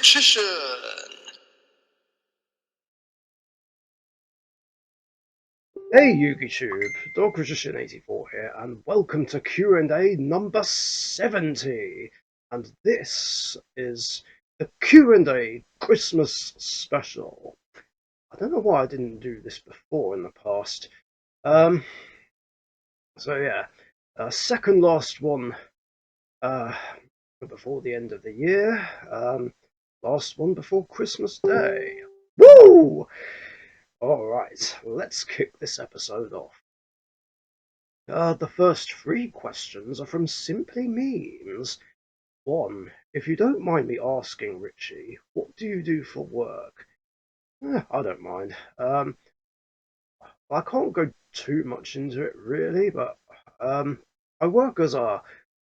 Richician. Hey YouTube, Dog Richician 84 here, and welcome to Q&A number 70. And this is the Q&A Christmas special. I don't know why I didn't do this before in the past. Um, so yeah, second last one uh, before the end of the year. Last one before Christmas Day. Woo! Alright, let's kick this episode off. The first three questions are from Simply Memes. One, if you don't mind me asking, Richie, what do you do for work? I don't mind. I can't go too much into it really, but I work as a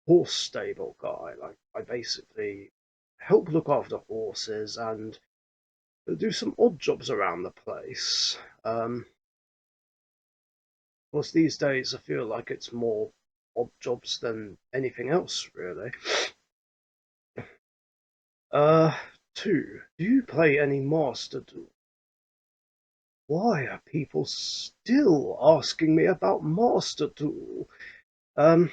horse stable guy. Like I basically help look after horses and do some odd jobs around the place. Of course, these days I feel like it's more odd jobs than anything else, really. Uh, Two, do you play any Master Duel? Why are people still asking me about Master Duel? Um,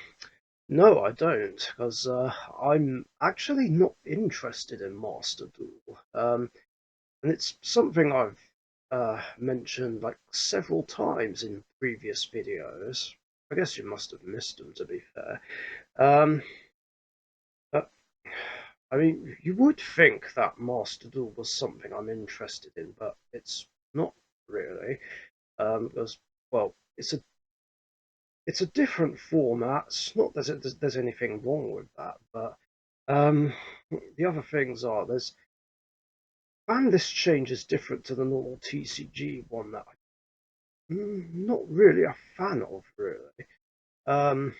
no, I don't, because I'm actually not interested in Master Duel. And it's something I've mentioned like several times in previous videos. I guess you must have missed them, to be fair. Um, but, I mean, you would think that Master Duel was something I'm interested in, but it's not really. Because, well, it's a different format. It's not that there's anything wrong with that, but um, the other things are and this change is different to the normal TCG one that I'm not really a fan of, really. Um,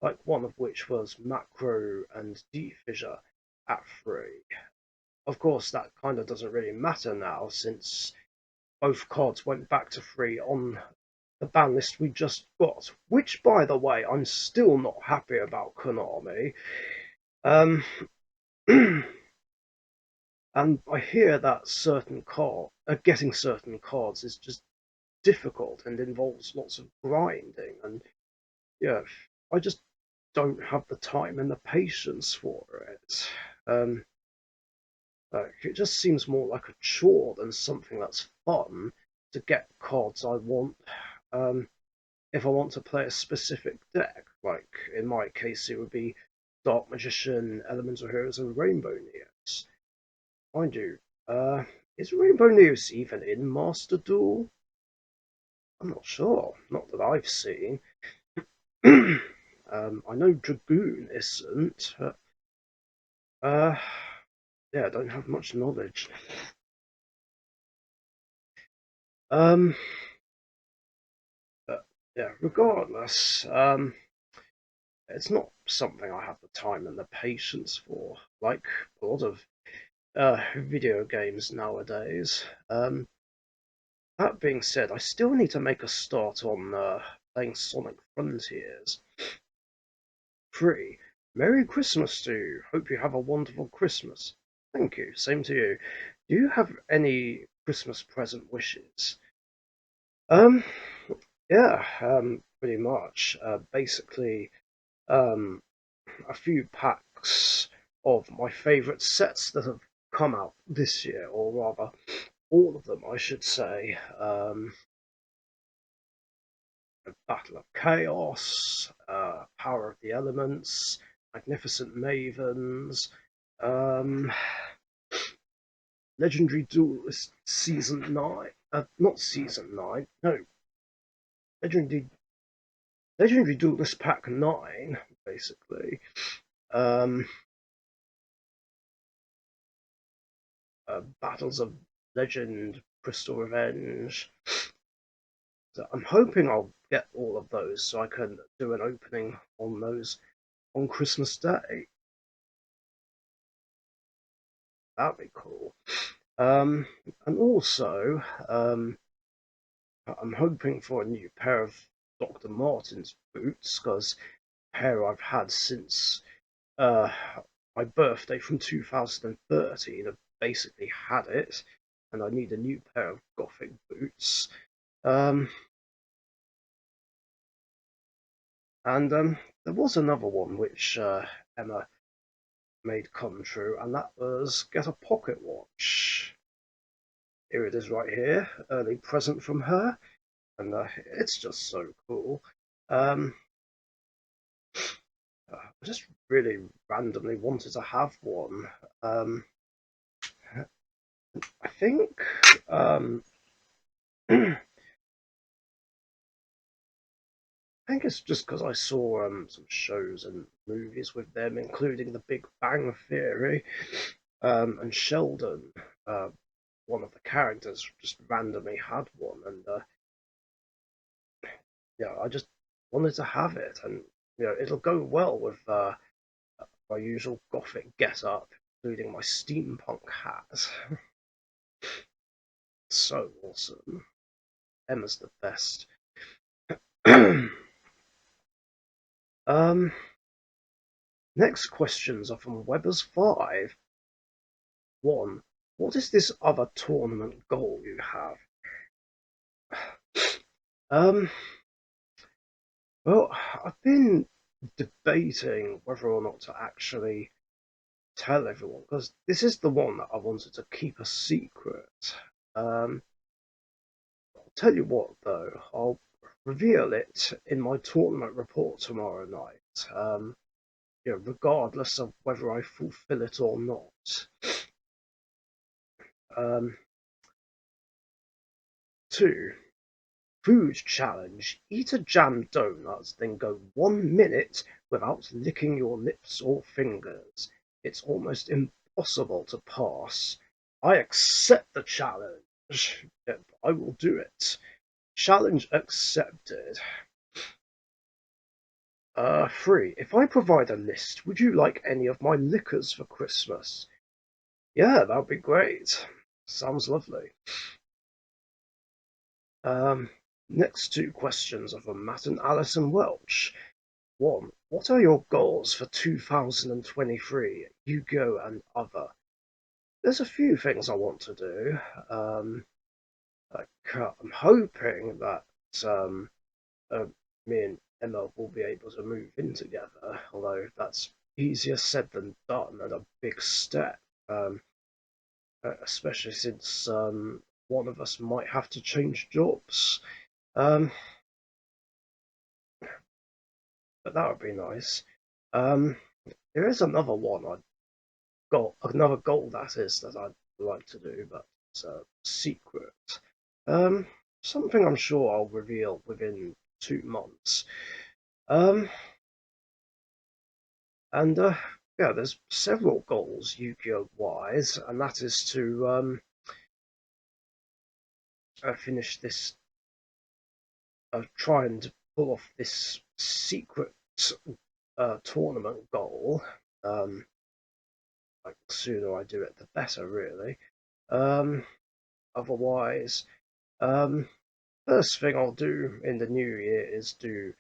like one of which was Macro and Deep Fissure at 3. Of course, that kind of doesn't really matter now since both cards went back to 3 on the ban list we just got, which, by the way, I'm still not happy about Konami. Um, and I hear that getting certain cards is just difficult and involves lots of grinding, and yeah, I just don't have the time and the patience for it. Um, it just seems more like a chore than something that's fun to get cards I want. Um, if I want to play a specific deck, like in my case, it would be Dark Magician, Elemental Heroes, and Rainbow Neos. Mind you, is Rainbow Neos even in Master Duel? I'm not sure. Not that I've seen. I know Dragoon isn't. Uh, yeah, I don't have much knowledge. Um, but yeah, regardless, it's not something I have the time and the patience for, like a lot of video games nowadays. That being said, I still need to make a start on playing Sonic Frontiers. 3. Merry Christmas to you. Hope you have a wonderful Christmas. Thank you. Same to you. Do you have any Christmas present wishes? Um, yeah, pretty much. Basically, um, a few packs of my favourite sets that have come out this year, or rather, all of them, I should say. Battle of Chaos, Power of the Elements, Magnificent Mavens, um, Legendary Duelist Season 9. Not Season 9, no. Legendary, Legendary Duelist Pack 9, basically. Um, Battles of Legend, Crystal Revenge. So I'm hoping I'll get all of those so I can do an opening on those on Christmas Day. That'd be cool. Um, and also, I'm hoping for a new pair of Dr. Martens boots because pair I've had since uh, my birthday from 2013. I basically had it, and I need a new pair of Gothic boots. Um, and there was another one which Emma made come true, and that was get a pocket watch. Here it is right here, early present from her, and it's just so cool. Um, I just really randomly wanted to have one. Um, I think I think it's just because I saw some shows and movies with them, including The Big Bang Theory, and Sheldon. Uh, one of the characters just randomly had one, and yeah, I just wanted to have it, and it'll go well with my usual gothic get-up, including my steampunk hat. So awesome. Emma's the best. um, Next questions are from Weber's 5. 1. What is this other tournament goal you have? Um, well, I've been debating whether or not to actually tell everyone, because this is the one that I wanted to keep a secret. I'll tell you what, though, I'll reveal it in my tournament report tomorrow night. Regardless of whether I fulfill it or not. Um, 2. Food challenge. Eat a jam donut, then go 1 minute without licking your lips or fingers. It's almost impossible to pass. I accept the challenge. Yep, I will do it. Challenge accepted. 3. If I provide a list, would you like any of my liquors for Christmas? Yeah, that would be great. Sounds lovely. Um, Next two questions are from Matt and Alison Welch. 1. What are your goals for 2023, Yu-Gi-Oh and other? There's a few things I want to do. I'm hoping that um, uh, me and Emma will be able to move in together, although that's easier said than done and a big step, um, especially since one of us might have to change jobs. Um, but that would be nice. Um, there is another one I got, another goal that is that I'd like to do, but it's a secret. Um, Something I'm sure I'll reveal within 2 months. Um, and yeah, there's several goals Yu-Gi-Oh wise, and that is to finish this, try and pull off this secret tournament goal. Um, like the sooner I do it, the better, really. Um, Otherwise, um, first thing I'll do in the new year is do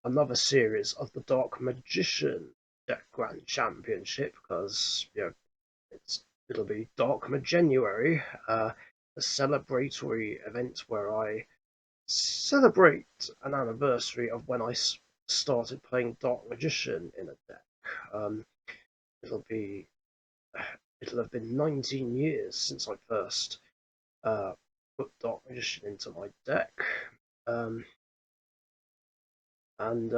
another series of the Dark Magician Deck Grand Championship because it'll be Dark January, a celebratory event where I celebrate an anniversary of when I started playing Dark Magician in a deck. Um, it'll be it'll have been 19 years since I first uh, put Dark Magician into my deck. Um, and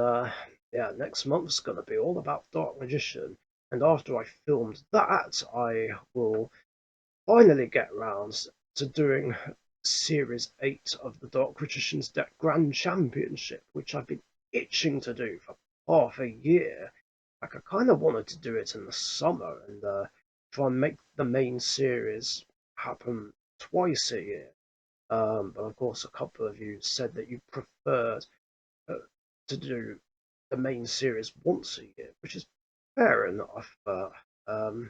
Yeah, next month's gonna be all about Dark Magician. And after I filmed that, I will finally get round to doing Series 8 of the Dark Magician's Deck Grand Championship, which I've been itching to do for half a year. Like, I kind of wanted to do it in the summer and try and make the main series happen twice a year. But of course, a couple of you said that you preferred uh, to do the main series once a year, which is fair enough. But I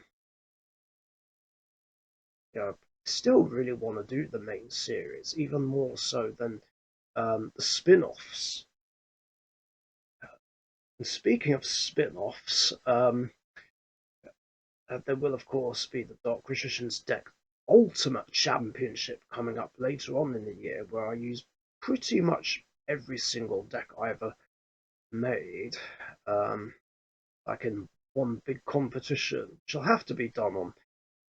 still really want to do the main series, even more so than the spin-offs. And speaking of spin-offs, There will, of course, be the Dark Richician's deck Ultimate Championship coming up later on in the year, where I use pretty much every single deck I ever made, like in one big competition, which will have to be done on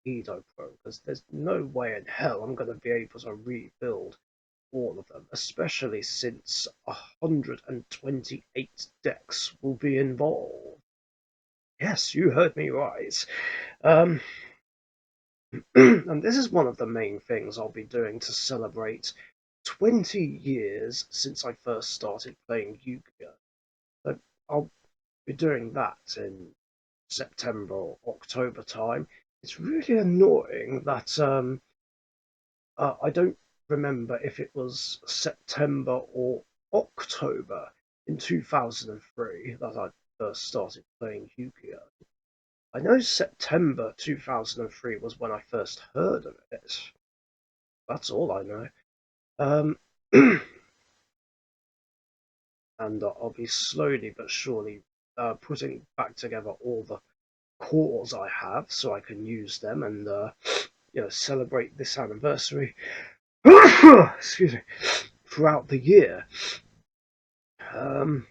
Edo Pro, because there's no way in hell I'm going to be able to rebuild all of them, especially since 128 decks will be involved. Yes, you heard me right. Um, and this is one of the main things I'll be doing to celebrate 20 years since I first started playing Yu-Gi-Oh! So I'll be doing that in September or October time. It's really annoying that I don't remember if it was September or October in 2003 that I first started playing Yu-Gi-Oh! I know September 2003 was when I first heard of it. That's all I know. Um, and I'll be slowly but surely putting back together all the cores I have so I can use them and celebrate this anniversary. Excuse me, throughout the year. And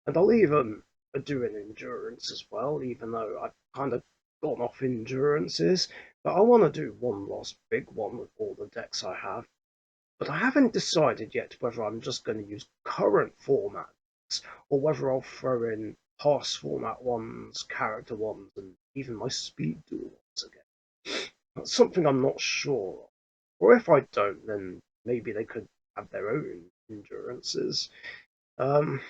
I'll even do an endurance as well, even though I've kind of gone off endurances. But I want to do one last big one with all the decks I have. But I haven't decided yet whether I'm just going to use current formats or whether I'll throw in past format ones, character ones, and even my speed duel ones again. That's something I'm not sure of. Or if I don't, then maybe they could have their own endurances. Um,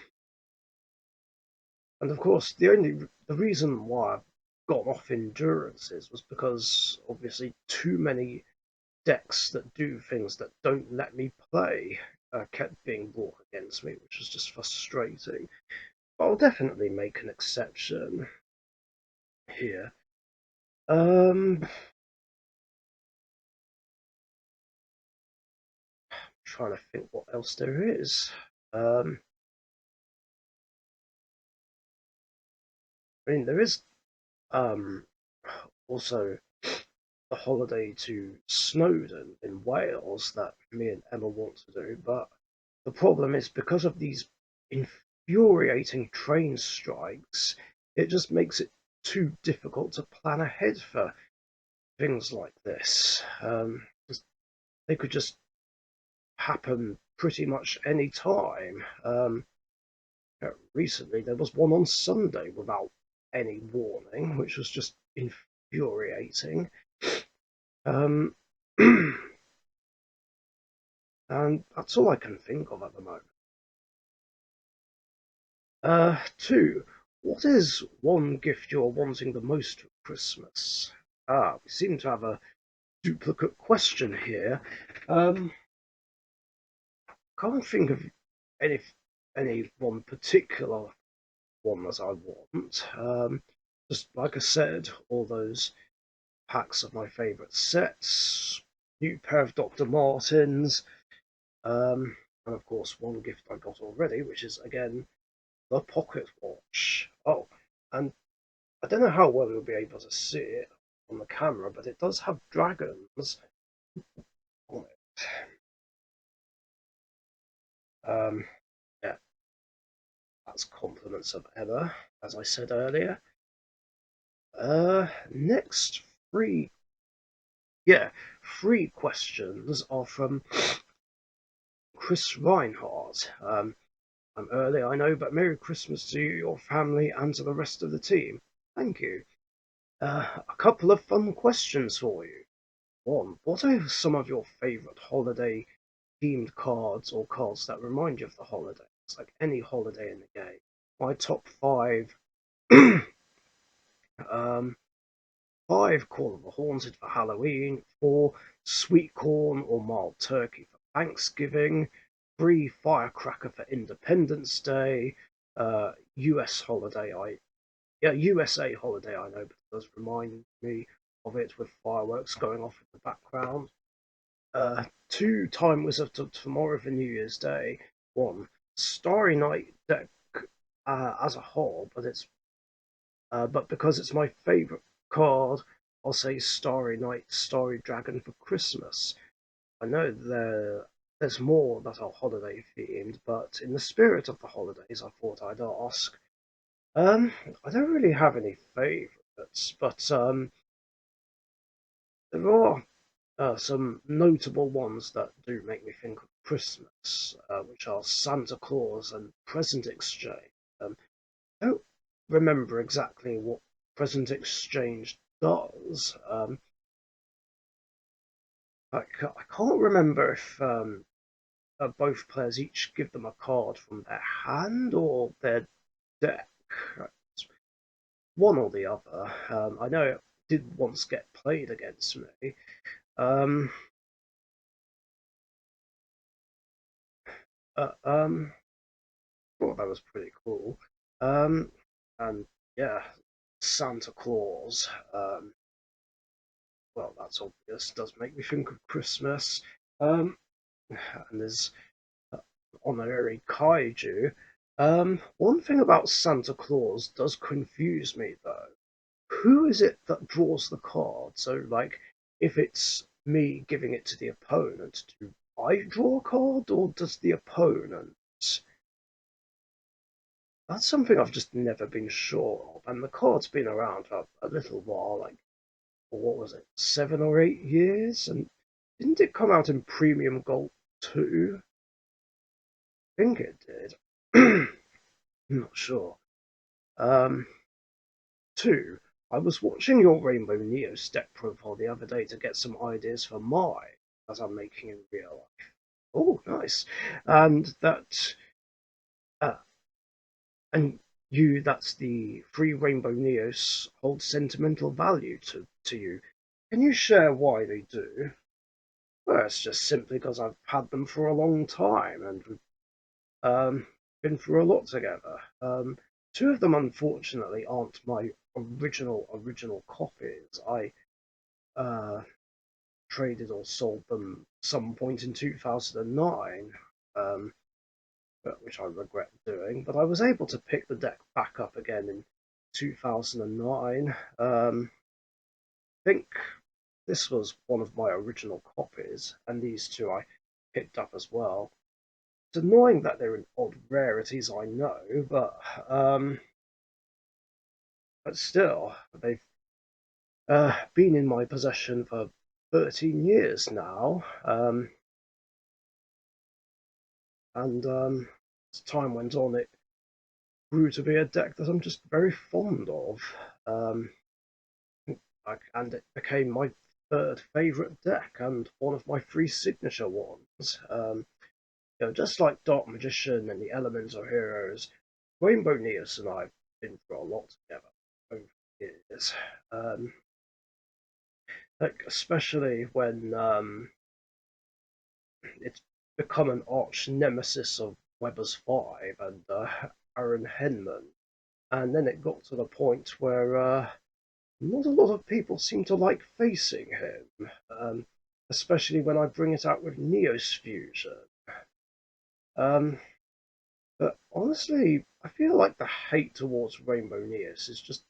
and of course, the reason why I've gone off endurances was because obviously too many decks that do things that don't let me play kept being brought against me, which was just frustrating. But I'll definitely make an exception here. Trying to think what else there is. Um, I mean, there is um, also the holiday to Snowdon in Wales that me and Emma want to do, but the problem is because of these infuriating train strikes, it just makes it too difficult to plan ahead for things like this. They could just happen pretty much any time. Recently, there was one on Sunday without any warning, which was just infuriating. Um, and that's all I can think of at the moment. Two, what is one gift you're wanting the most for Christmas? We seem to have a duplicate question here. Um, can't think of any any one particular one that I want. Just like I said, all those packs of my favourite sets, new pair of Dr. Martens, and of course one gift I got already, which is again the pocket watch. Oh, and I don't know how well you'll be able to see it on the camera, but it does have dragons on it. Yeah, that's compliments of Emma, as I said earlier. Next three, yeah, three questions are from Chris Reinhardt. I'm early, I know, but Merry Christmas to you, your family, and to the rest of the team. Thank you. A couple of fun questions for you. One, what are some of your favourite holiday themed cards or cards that remind you of the holidays, like any holiday in the game? My top five. um, five, Call of the Haunted for Halloween. Four, Sweet Corn or Mild Turkey for Thanksgiving. Three, Firecracker for Independence Day. US holiday, USA holiday, I know, but it does remind me of it with fireworks going off in the background. Two, Time Wizard of Tomorrow for New Year's Day. One, Starry Night deck as a whole, but because it's my favorite card, I'll say Starry Night, Starry Dragon for Christmas. I know there's more that are holiday themed, but in the spirit of the holidays, I thought I'd ask. Um, I don't really have any favourites, but there are some notable ones that do make me think of Christmas, which are Santa Claus and Present Exchange. I don't remember exactly what Present Exchange does. I can't remember if both players each give them a card from their hand or their deck. It's one or the other. I know it did once get played against me. Um, uh, um, thought that was pretty cool. Um, and yeah, Santa Claus. Well, that's obvious. Does make me think of Christmas. Um, and there's honorary kaiju. One thing about Santa Claus does confuse me though. Who is it that draws the card? So, like, if it's me giving it to the opponent, do I draw a card or does the opponent? That's something I've just never been sure of. And the card's been around for a little while, like, what was it, 7 or 8 years? And didn't it come out in Premium Gold too? I think it did. I'm not sure. Um, Two, I was watching your Rainbow Neos deck profile the other day to get some ideas for mine as I'm making in real life. Oh, nice. And that, uh, and that's the free Rainbow Neos hold sentimental value to you. Can you share why they do? Well, it's just simply because I've had them for a long time and we've been through a lot together. Two of them, unfortunately, aren't my original copies. I uh, traded or sold them some point in 2009, um, which I regret doing. But I was able to pick the deck back up again in 2009. I think this was one of my original copies, and these two I picked up as well. It's annoying that they're in odd rarities, I know, but still, they've been in my possession for 13 years now. And as time went on, it grew to be a deck that I'm just very fond of. Um, and it became my third favourite deck and one of my three signature ones. Just like Dark Magician and the Elemental Heroes, Rainbow Neos and I have been through a lot together over the years. Like especially when it's become an arch nemesis of Weber's Five and Aaron Henman. And then it got to the point where not a lot of people seem to like facing him, especially when I bring it out with Neos Fusion. Um, but honestly, I feel like the hate towards Rainbow Neos is just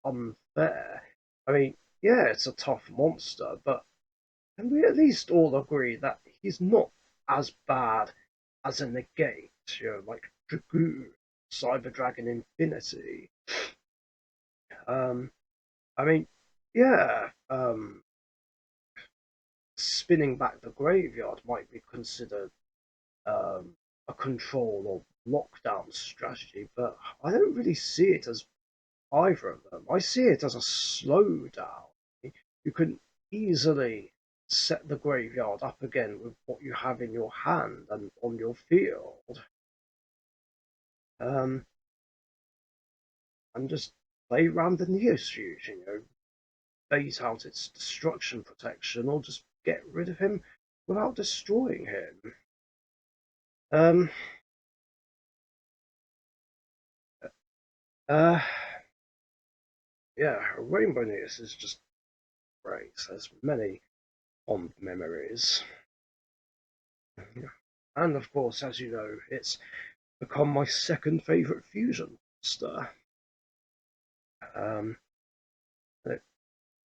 unfair. I mean, yeah, it's a tough monster, but can we at least all agree that he's not as bad as a negate, like Dragoon, Cyber Dragon Infinity? Um, I mean, yeah, spinning back the graveyard might be considered a control or lockdown strategy, but I don't really see it as either of them. I see it as a slowdown. You can easily set the graveyard up again with what you have in your hand and on your field. Um, and just play around the Neosfuse, bait out its destruction protection, or just get rid of him without destroying him. Um, uh, yeah, Rainbow Neos is just great. There's many fond memories. And of course, as you know, it's become my second favourite fusion monster. Um,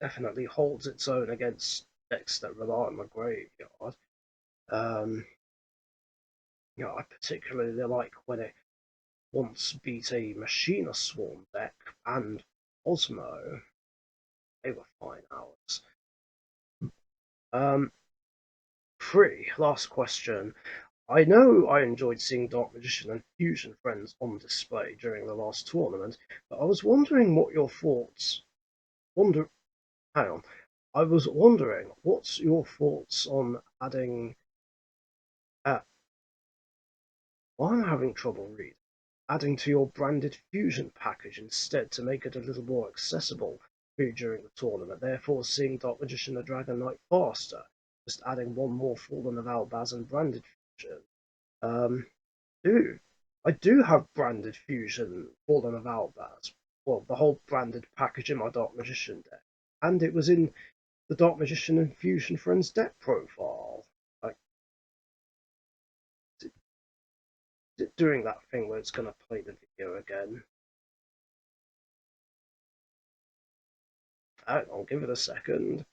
definitely holds its own against decks that rely on the graveyard. Um, I particularly like when it once beat a Machina Swarm deck and Osmo. They were fine hours. Um, last question. I know I enjoyed seeing Dark Magician and Fusion Friends on display during the last tournament, but I was wondering what your thoughts. Wonder, hang on. I was wondering what's your thoughts on adding. Uh, well, I'm having trouble reading. Adding to your branded Fusion package instead to make it a little more accessible for you during the tournament, therefore seeing Dark Magician and Dragon Knight faster. Just adding one more Fallen of Albaz and branded Fusion. Um, do. I do have branded Fusion Fallen of Albaz. Well, the whole branded package in my Dark Magician deck. And it was in the Dark Magician and Fusion Friends deck profile. Like, is it doing that thing where it's going to play the video again? Hang on, give it a second.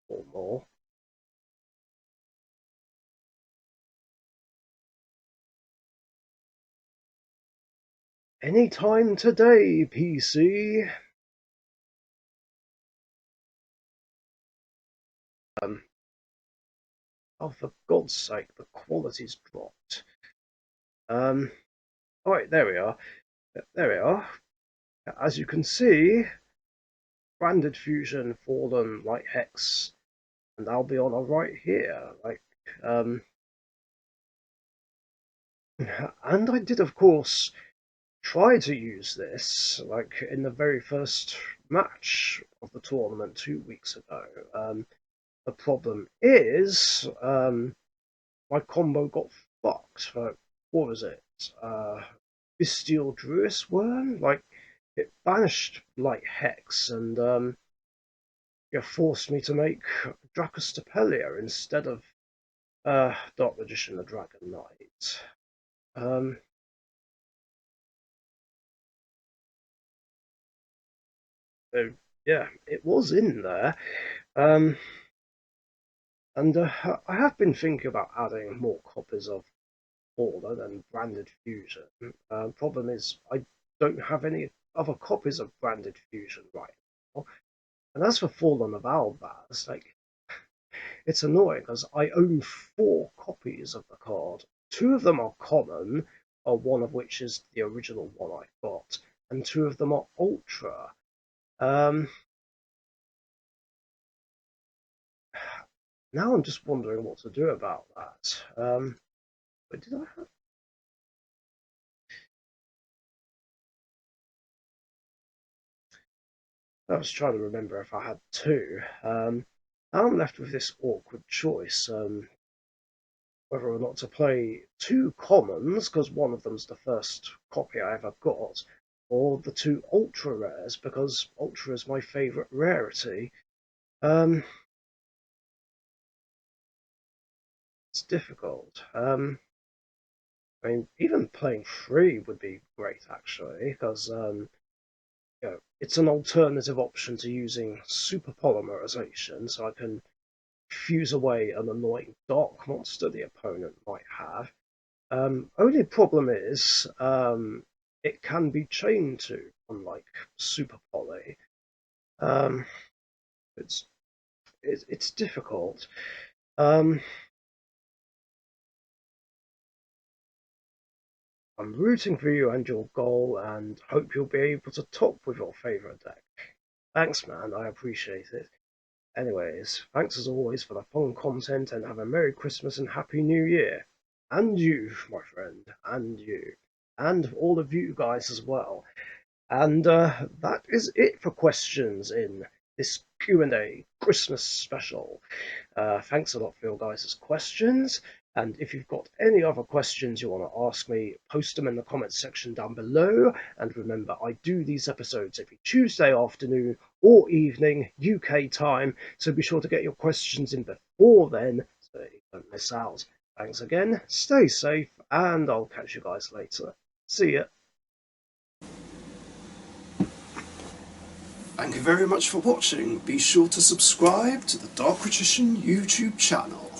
Or more. Any time today, PC. Um, oh, for God's sake, the quality's dropped. Alright, there we are. There we are. As you can see, branded Fusion, Fallen, Light Hex, and Albion are right here. Um, and I did, of course, try to use this, in the very first match of the tournament 2 weeks ago. The problem is, my combo got fucked. What was it? Bestial Druis Worm? It banished Light Hex and it forced me to make Dracostapelia instead of Dark Magician the Dragon Knight. Um, so, yeah, it was in there. Um, and I have been thinking about adding more copies of Fallen and Branded Fusion. Problem is, I don't have any other copies of Branded Fusion right now. And as for Fallen of Albaz, it's annoying because I own 4 copies of the card. 2 of them are common, one of which is the original one I got, and 2 of them are ultra. Um, Now I'm just wondering what to do about that. But did I have? I was trying to remember if I had 2. Now I'm left with this awkward choice. Whether or not to play 2 commons, because one of them's the first copy I ever got, or the 2 ultra rares, because ultra is my favourite rarity. It's difficult. I mean, even playing 3 would be great, actually, because it's an alternative option to using super polymerization, so I can fuse away an annoying dark monster the opponent might have. Only problem is it can be chained to, unlike Super Poly. Um, it's it's difficult. Um, I'm rooting for you and your goal, and hope you'll be able to top with your favourite deck. Thanks, man. I appreciate it. Anyways, thanks as always for the fun content, and have a Merry Christmas and Happy New Year. And you, my friend, and you, and all of you guys as well. And that is it for questions in this Q&A Christmas special. Thanks a lot for your guys' questions. And if you've got any other questions you want to ask me, post them in the comments section down below. And remember, I do these episodes every Tuesday afternoon or evening, UK time. So be sure to get your questions in before then so that you don't miss out. Thanks again, stay safe, and I'll catch you guys later. See ya. Thank you very much for watching. Be sure to subscribe to the Richician YouTube channel.